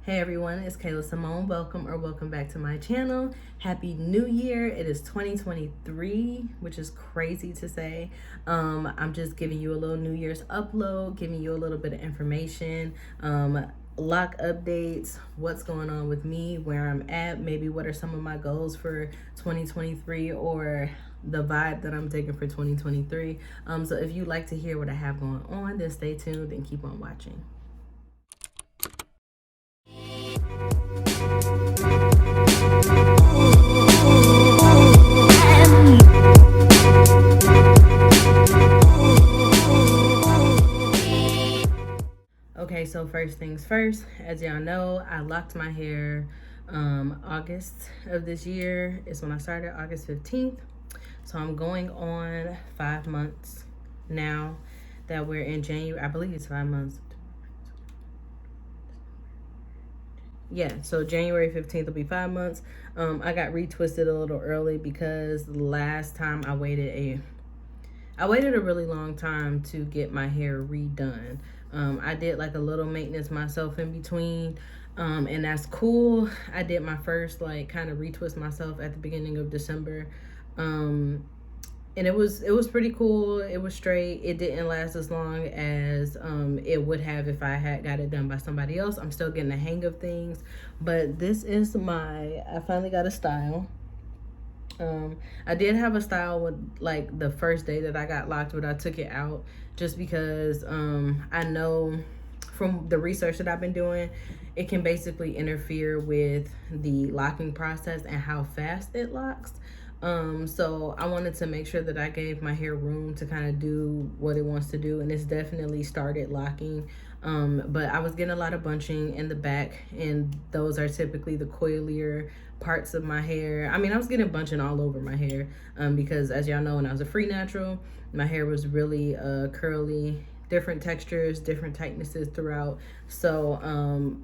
Hey everyone, it's Kayla Symone. Welcome back to my channel. Happy New Year. It is 2023, which is crazy to say. I'm just giving you a little New Year's upload, giving you a little bit of information, lock updates, what's going on with me, where I'm at, maybe what are some of my goals for 2023 or the vibe that I'm taking for 2023. So if you'd like to hear what I have going on, then stay tuned and keep on watching. Okay, so first things first, as y'all know, I locked my hair August of this year is when I started, August 15th. So I'm going on 5 months now that we're in January. I believe it's 5 months. Yeah, so January 15th will be 5 months. I got retwisted a little early because last time I waited a really long time to get my hair redone. I did like a little maintenance myself in between, and that's cool. I did my first like kind of retwist myself at the beginning of December, and it was pretty cool. It was straight. It didn't last as long as it would have if I had got it done by somebody else. I'm still getting the hang of things, but this is I finally got a style. I did have a style with like the first day that I got locked, but I took it out just because I know from the research that I've been doing, it can basically interfere with the locking process and how fast it locks. So I wanted to make sure that I gave my hair room to kind of do what it wants to do, and it's definitely started locking. But I was getting a lot of bunching in the back, and those are typically the coilier parts of my hair. I mean, I was getting bunching all over my hair because as y'all know, when I was a free natural, my hair was really curly, different textures, different tightnesses throughout. So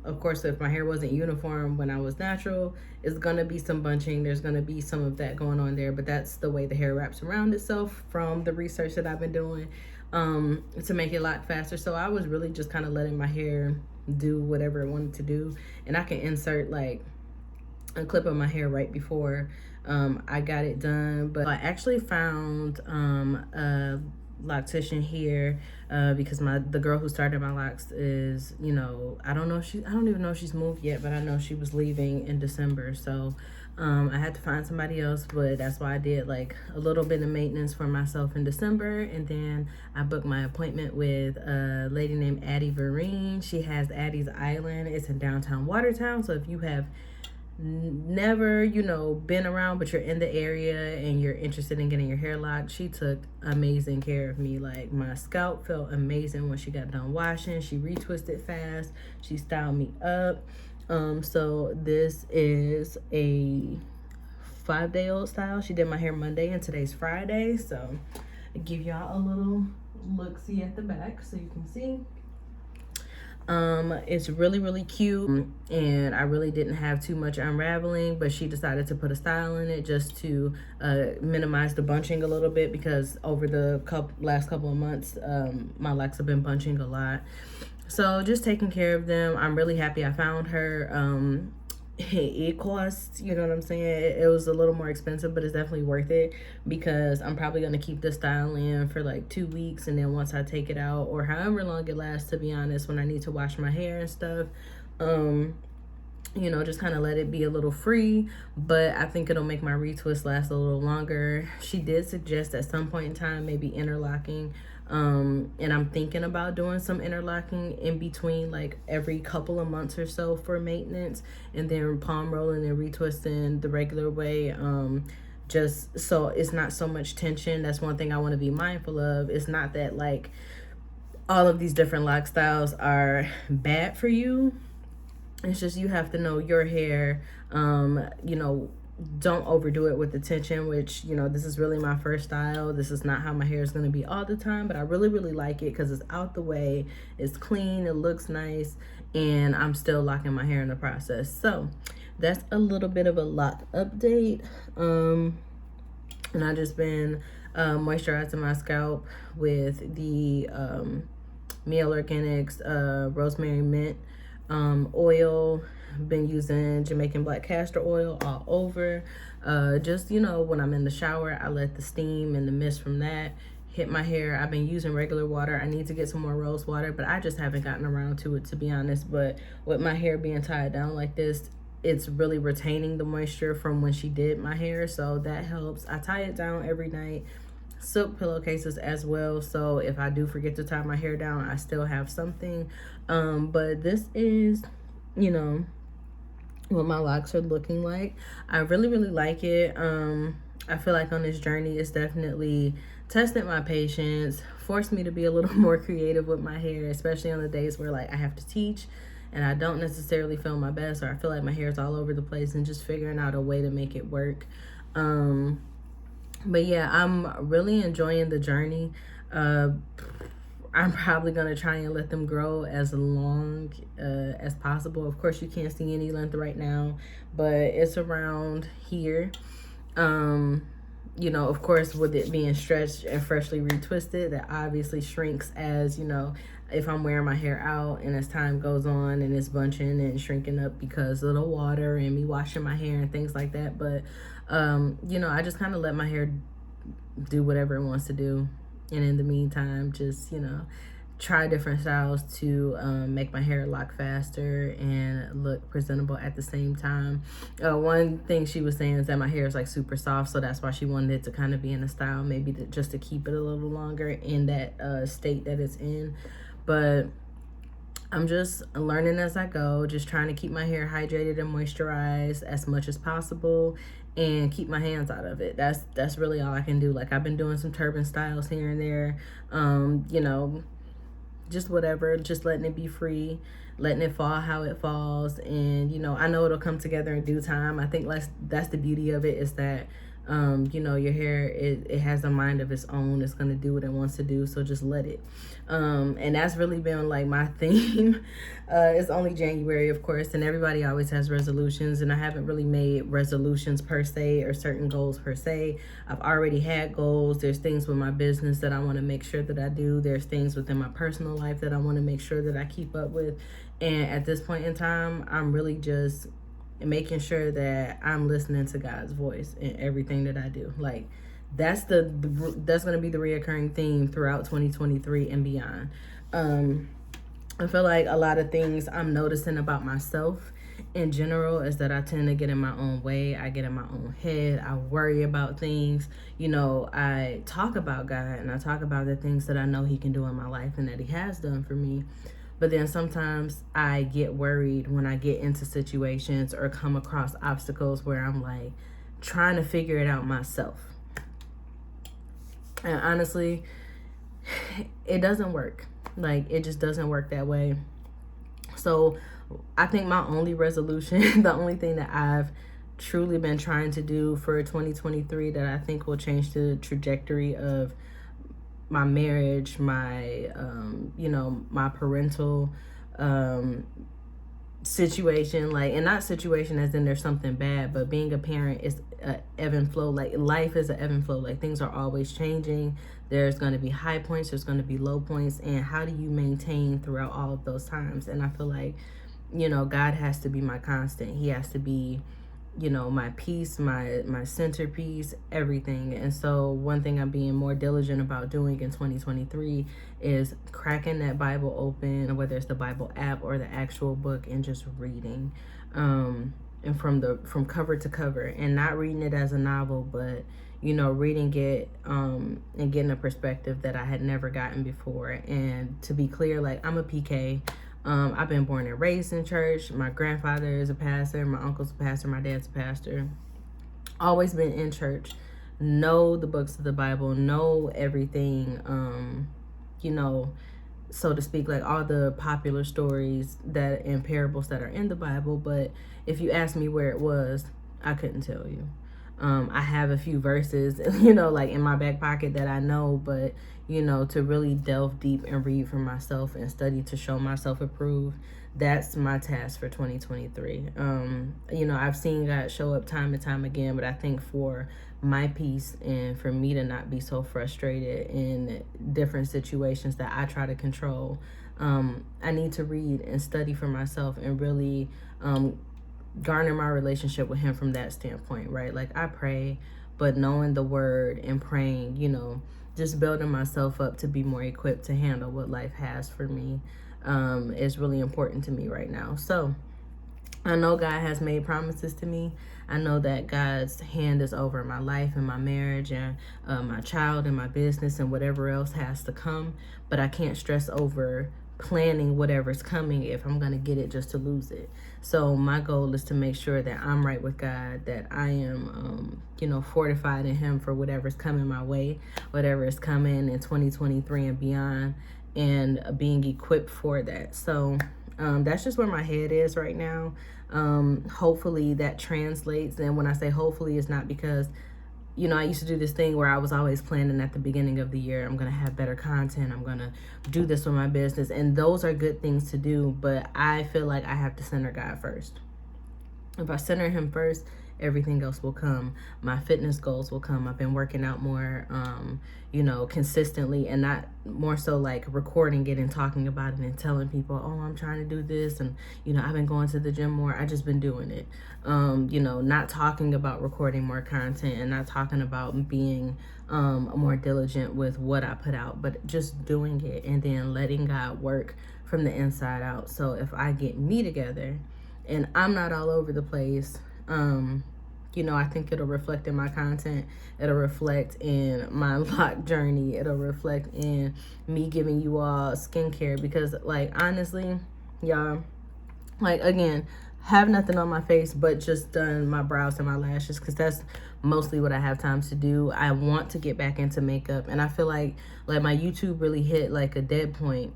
of course, if my hair wasn't uniform when I was natural, it's gonna be some bunching. There's gonna be some of that going on there, but that's the way the hair wraps around itself from the research that I've been doing to make it lock faster. So I was really just kind of letting my hair do whatever it wanted to do, and I can insert like a clip of my hair right before I got it done. But I actually found a loctician here because the girl who started my locks is, you know, I don't even know if she's moved yet, but I know she was leaving in December. So I had to find somebody else, but that's why I did like a little bit of maintenance for myself in December. And then I booked my appointment with a lady named Addie Vereen. She has Addie's Island. It's in downtown Watertown. So if you have never, you know, been around but you're in the area and you're interested in getting your hair locked, she took amazing care of me. Like, my scalp felt amazing when she got done washing. She retwisted fast. She styled me up. So this is a 5-day-old style. She did my hair Monday and today's Friday, so I give y'all a little look-see at the back so you can see. It's really cute, and I really didn't have too much unraveling, but she decided to put a style in it just to minimize the bunching a little bit, because over the last couple of months my locks have been bunching a lot. So just taking care of them. I'm really happy I found her. It costs, you know what I'm saying, it was a little more expensive, but it's definitely worth it because I'm probably going to keep this style in for like 2 weeks, and then once I take it out, or however long it lasts, to be honest, when I need to wash my hair and stuff, you know, just kind of let it be a little free. But I think it'll make my retwist last a little longer. She did suggest at some point in time maybe interlocking, and I'm thinking about doing some interlocking in between, like every couple of months or so for maintenance, and then palm rolling and retwisting the regular way, just so it's not so much tension. That's one thing I want to be mindful of. It's not that like all of these different lock styles are bad for you. It's just you have to know your hair. You know, don't overdo it with the tension, which, you know, this is really my first style. This is not how my hair is going to be all the time, but I really like it because it's out the way, it's clean, it looks nice, and I'm still locking my hair in the process. So that's a little bit of a lock update. And I just been moisturizing my scalp with the Miel Organics rosemary mint Oil, been using Jamaican black castor oil all over. Just, when I'm in the shower, I let the steam and the mist from that hit my hair. I've been using regular water. I need to get some more rose water, but I just haven't gotten around to it, to be honest. But with my hair being tied down like this, it's really retaining the moisture from when she did my hair, so that helps. I tie it down every night. Silk pillowcases as well, so if I do forget to tie my hair down, I still have something. But this is, what my locks are looking like. I really, really like it. I feel like on this journey, it's definitely tested my patience, forced me to be a little more creative with my hair, especially on the days where like I have to teach and I don't necessarily feel my best, or I feel like my hair is all over the place, and just figuring out a way to make it work. But yeah, I'm really enjoying the journey. I'm probably gonna try and let them grow as long as possible. Of course, you can't see any length right now, but it's around here. Of course, with it being stretched and freshly retwisted, that obviously shrinks as, if I'm wearing my hair out and as time goes on and it's bunching and shrinking up because of the water and me washing my hair and things like that. But, I just kind of let my hair do whatever it wants to do. And in the meantime, just, try different styles to make my hair lock faster and look presentable at the same time. One thing she was saying is that my hair is like super soft, so that's why she wanted it to kind of be in a style, maybe just to keep it a little longer in that state that it's in. But I'm just learning as I go, just trying to keep my hair hydrated and moisturized as much as possible and keep my hands out of it. That's really all I can do. Like, I've been doing some turban styles here and there, just whatever, just letting it be free, letting it fall how it falls. And, I know it'll come together in due time. I think that's the beauty of it, is that, your hair, it has a mind of its own. It's going to do what it wants to do. So just let it. And that's really been like my theme. It's only January, of course, and everybody always has resolutions, and I haven't really made resolutions per se or certain goals per se. I've already had goals. There's things with my business that I want to make sure that I do. There's things within my personal life that I want to make sure that I keep up with. And at this point in time, I'm really just making sure that I'm listening to God's voice in everything that I do. Like, that's going to be the reoccurring theme throughout 2023 and beyond. I feel like a lot of things I'm noticing about myself in general is that I tend to get in my own way. I get in my own head. I worry about things. I talk about God and I talk about the things that I know He can do in my life and that He has done for me. But then sometimes I get worried when I get into situations or come across obstacles where I'm like trying to figure it out myself. And honestly, it doesn't work. Like, it just doesn't work that way. So I think my only resolution, the only thing that I've truly been trying to do for 2023 that I think will change the trajectory of my marriage, my, my parental situation, like, and not situation as in there's something bad, but being a parent is a ebb and flow. Like, life is an ebb and flow. Like, things are always changing. There's going to be high points, there's going to be low points, and how do you maintain throughout all of those times? And I feel like, God has to be my constant. He has to be, my peace, my centerpiece, everything. And so one thing I'm being more diligent about doing in 2023 is cracking that Bible open, whether it's the Bible app or the actual book, and just reading, and from cover to cover, and not reading it as a novel, but reading it and getting a perspective that I had never gotten before. And to be clear, like, I'm a PK. I've been born and raised in church. My grandfather is a pastor. My uncle's a pastor. My dad's a pastor. Always been in church. Know the books of the Bible. Know everything, so to speak, like all the popular stories that and parables that are in the Bible. But if you ask me where it was, I couldn't tell you. I have a few verses, like in my back pocket that I know, but, to really delve deep and read for myself and study to show myself approved, that's my task for 2023. I've seen God show up time and time again, but I think for my peace and for me to not be so frustrated in different situations that I try to control, I need to read and study for myself and really garner my relationship with him from that standpoint, right? Like I pray, but knowing the word and praying, just building myself up to be more equipped to handle what life has for me is really important to me right now. So I know God has made promises to me. I know that God's hand is over my life and my marriage and my child and my business and whatever else has to come. But I can't stress over planning whatever's coming if I'm going to get it just to lose it. So my goal is to make sure that I'm right with God, that I am, fortified in him for whatever's coming my way, whatever is coming in 2023 and beyond, and being equipped for that. So that's just where my head is right now. Hopefully that translates. And when I say hopefully, it's not because, I used to do this thing where I was always planning at the beginning of the year, I'm going to have better content. I'm going to do this with my business. And those are good things to do. But I feel like I have to center God first. If I center him first, everything else will come. My fitness goals will come. I've been working out more, consistently, and not more so like recording it and talking about it and telling people, oh, I'm trying to do this. And, I've been going to the gym more. I just been doing it. Not talking about recording more content and not talking about being more diligent with what I put out, but just doing it and then letting God work from the inside out. So if I get me together and I'm not all over the place, I think it'll reflect in my content. It'll reflect in my lock journey. It'll reflect in me giving you all skincare because, like, honestly, y'all, like, again, have nothing on my face but just done my brows and my lashes because that's mostly what I have time to do. I want to get back into makeup, and I feel like my YouTube really hit like a dead point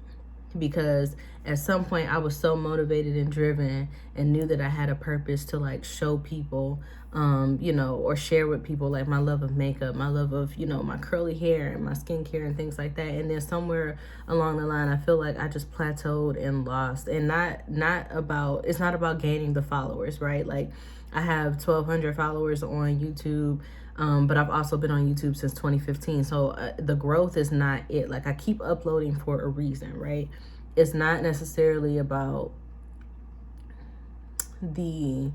because at some point I was so motivated and driven and knew that I had a purpose to like show people, or share with people like my love of makeup, my love of, my curly hair and my skincare and things like that. And then somewhere along the line, I feel like I just plateaued and lost. And it's not about gaining the followers, right? Like I have 1,200 followers on YouTube. But I've also been on YouTube since 2015. So the growth is not it. Like I keep uploading for a reason, right? It's not necessarily about the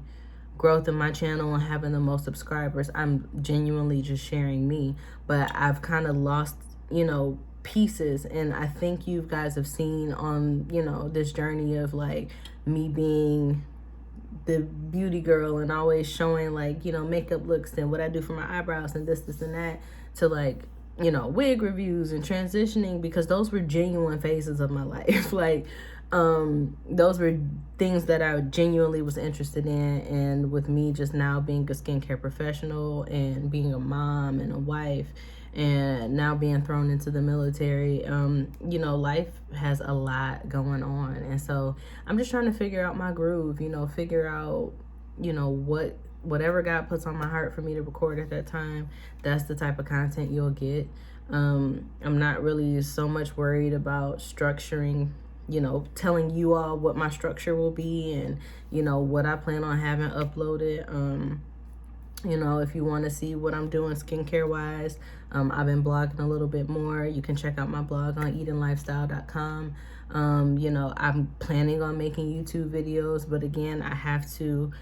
growth of my channel and having the most subscribers. I'm genuinely just sharing me, but I've kind of lost, pieces. And I think you guys have seen on, this journey of like me being the beauty girl and always showing like, makeup looks and what I do for my eyebrows and this and that, to like, wig reviews and transitioning, because those were genuine phases of my life. Like, those were things that I genuinely was interested in. And with me just now being a skincare professional and being a mom and a wife and now being thrown into the military, life has a lot going on. And so I'm just trying to figure out my groove, figure out, whatever God puts on my heart for me to record at that time. That's the type of content you'll get. I'm not really so much worried about structuring, telling you all what my structure will be and, what I plan on having uploaded. If you want to see what I'm doing skincare wise, I've been blogging a little bit more. You can check out my blog on eatinglifestyle.com. I'm planning on making YouTube videos, but again, I have to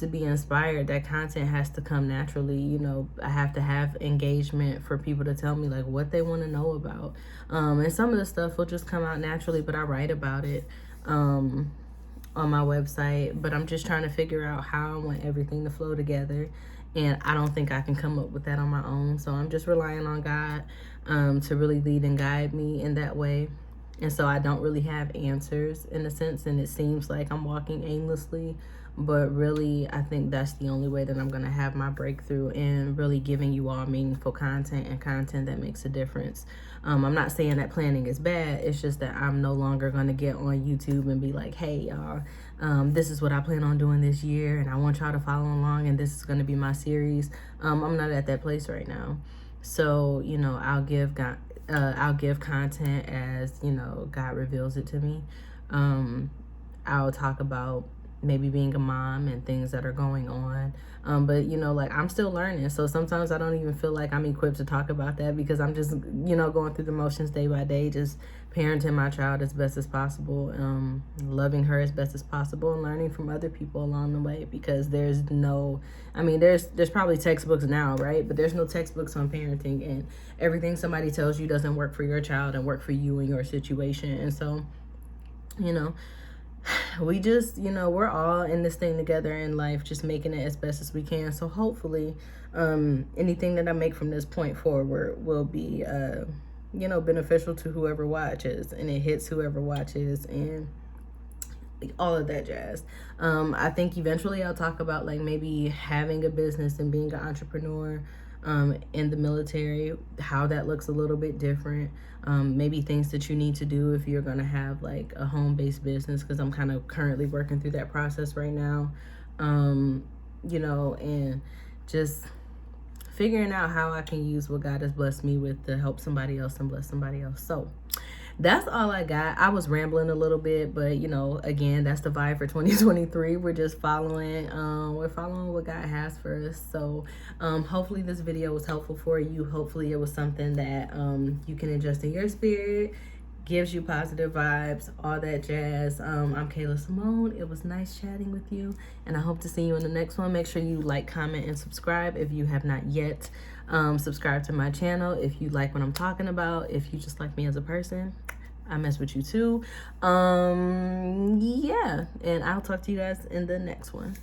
be inspired. That content has to come naturally. I have to have engagement for people to tell me like what they want to know about. And some of the stuff will just come out naturally, but I write about it on my website. But I'm just trying to figure out how I want everything to flow together. And I don't think I can come up with that on my own. So I'm just relying on God to really lead and guide me in that way. And so I don't really have answers in a sense, and it seems like I'm walking aimlessly, but really I think that's the only way that I'm going to have my breakthrough and really giving you all meaningful content and content that makes a difference. I'm not saying that planning is bad. It's just that I'm no longer going to get on YouTube and be like, hey, y'all, this is what I plan on doing this year, and I want y'all to follow along, and this is going to be my series. I'm not at that place right now. So, I'll give content as, God reveals it to me. I'll talk about, maybe being a mom and things that are going on. But you know, like, I'm still learning, so sometimes I don't even feel like I'm equipped to talk about that, because I'm just, you know, going through the motions day by day, just parenting my child as best as possible, loving her as best as possible, and learning from other people along the way, because there's no, I mean, there's probably textbooks now, right? But there's no textbooks on parenting, and everything somebody tells you doesn't work for your child and work for you and your situation. And so, you know, we just, you know, we're all in this thing together in life, just making it as best as we can. So hopefully, anything that I make from this point forward will be, you know, beneficial to whoever watches, and it hits whoever watches, and all of that jazz. I think eventually I'll talk about, like, maybe having a business and being an entrepreneur in the military, how that looks a little bit different. Maybe things that you need to do if you're going to have, like, a home-based business, because I'm kind of currently working through that process right now. You know, and just figuring out how I can use what God has blessed me with to help somebody else and bless somebody else. So that's all I got. I was rambling a little bit, but, you know, again, that's the vibe for 2023. We're just following, we're following what God has for us. So hopefully this video was helpful for you. Hopefully it was something that you can adjust in your spirit, gives you positive vibes, all that jazz. I'm Kayla Symone. It was nice chatting with you, and I hope to see you in the next one. Make sure you like, comment, and subscribe if you have not yet. Subscribe to my channel if you like what I'm talking about. If you just like me as a person, I mess with you too. Yeah, and I'll talk to you guys in the next one.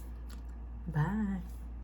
Bye.